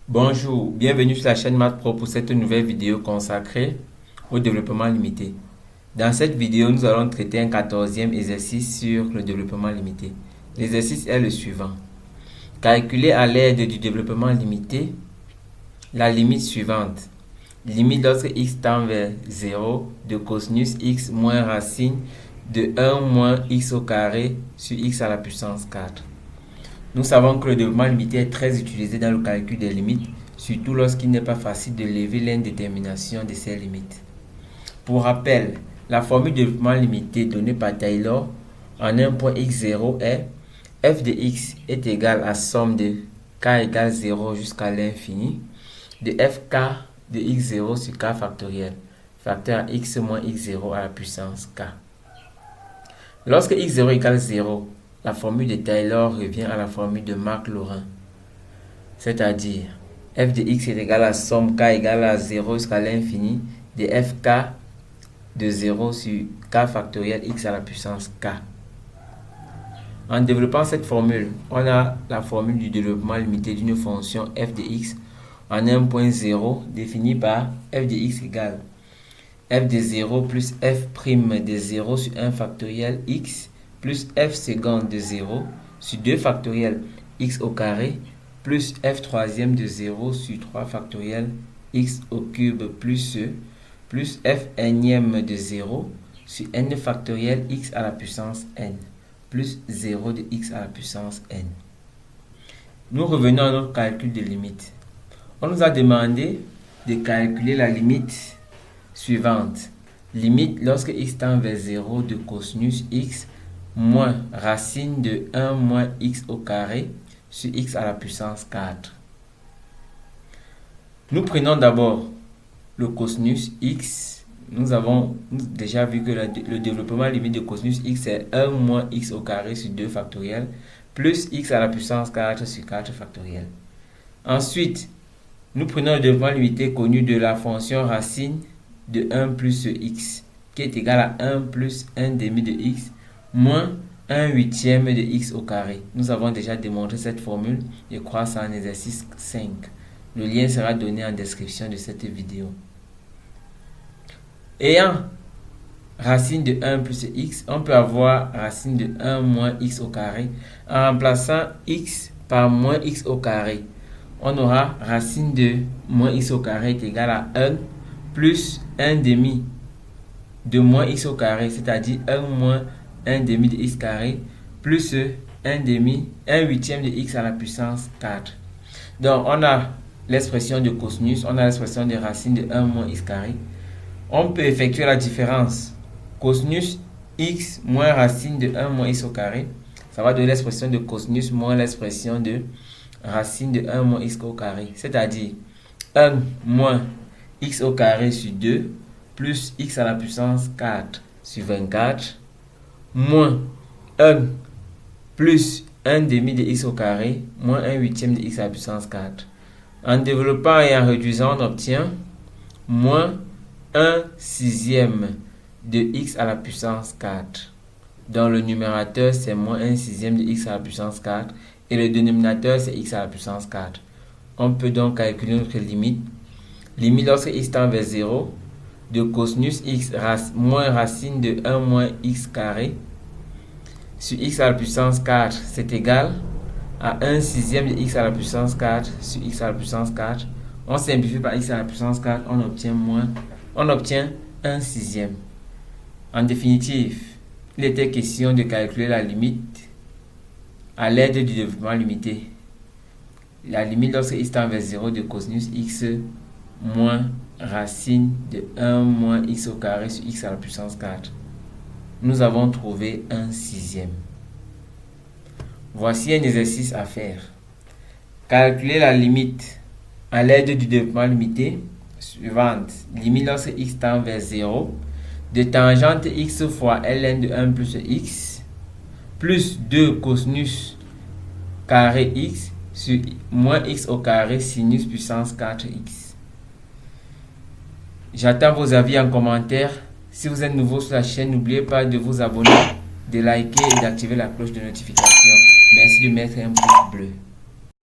Bonjour, bienvenue sur la chaîne MathPro pour cette nouvelle vidéo consacrée au développement limité. Dans cette vidéo, nous allons traiter un 14e exercice sur le développement limité. L'exercice est le suivant. Calculer à l'aide du développement limité la limite suivante. Limite lorsque x tend vers 0 de cosinus x moins racine de 1 moins x au carré sur x à la puissance 4. Nous savons que le développement limité est très utilisé dans le calcul des limites, surtout lorsqu'il n'est pas facile de lever l'indétermination de ces limites. Pour rappel, la formule de développement limité donnée par Taylor en un point x0 est f de x est égal à somme de k égale 0 jusqu'à l'infini de fk de x0 sur k factoriel, facteur x moins x0 à la puissance k. Lorsque x0 égale 0, la formule de Taylor revient à la formule de Maclaurin, c'est-à-dire f de x est égal à somme k égale à 0 jusqu'à l'infini de fk de 0 sur k factoriel x à la puissance k. En développant cette formule, on a la formule du développement limité d'une fonction f de x en un point 0 définie par f de x égale f de 0 plus f prime de 0 sur 1 factoriel x plus f seconde de 0 sur 2 factoriel x au carré plus f troisième de 0 sur 3 factoriel x au cube plus f énième de 0 sur n factoriel x à la puissance n plus 0 de x à la puissance n. Nous revenons à notre calcul de limite. On nous a demandé de calculer la limite suivante. Limite lorsque x tend vers 0 de cosinus x moins racine de 1 moins x au carré sur x à la puissance 4. Nous prenons d'abord le cosinus x. Nous avons déjà vu que le développement limite de cosinus x est 1 moins x au carré sur 2 factoriel plus x à la puissance 4 sur 4 factoriel. Ensuite, nous prenons le développement limité connu de la fonction racine de 1 plus x qui est égal à 1 plus 1 demi de x moins 1 huitième de x au carré. Nous avons déjà démontré cette formule, je crois c'est en exercice 5. Le lien sera donné en description de cette vidéo. Ayant racine de 1 plus x, on peut avoir racine de 1 moins x au carré. En remplaçant x par moins x au carré, on aura racine de moins x au carré est égal à 1 plus 1 demi de moins x au carré, c'est-à-dire 1 moins 1 demi de x carré plus 1 huitième de x à la puissance 4. Donc, on a l'expression de cosinus, on a l'expression de racine de 1 moins x carré. On peut effectuer la différence. Cosinus x moins racine de 1 moins x au carré, ça va donner l'expression de cosinus moins l'expression de racine de 1 moins x au carré, c'est-à-dire 1 moins x au carré sur 2 plus x à la puissance 4 sur 24 moins 1 plus 1 demi de x au carré moins 1 huitième de x à la puissance 4. En développant et en réduisant, on obtient moins 1 sixième de x à la puissance 4. Dans le numérateur, c'est moins 1 sixième de x à la puissance 4 et le dénominateur, c'est x à la puissance 4. On peut donc calculer notre limite. Limite lorsque x tend vers 0 de cosinus x moins racine de 1 moins x carré sur x à la puissance 4, c'est égal à 1 sixième de x à la puissance 4 sur x à la puissance 4. On simplifie par x à la puissance 4, on obtient 1 sixième. En définitive, il était question de calculer la limite à l'aide du développement limité. La limite lorsque x tend vers 0 de cosinus x moins racine de 1 moins x au carré sur x à la puissance 4. Nous avons trouvé 1 sixième. Voici un exercice à faire. Calculer la limite à l'aide du développement limité suivante. Limite lorsque x tend vers 0 de tangente x fois ln de 1 plus x plus 2 cosinus carré x sur moins x au carré sinus puissance 4x. J'attends vos avis en commentaire. Si vous êtes nouveau sur la chaîne, n'oubliez pas de vous abonner, de liker et d'activer la cloche de notification. Merci de mettre un pouce bleu.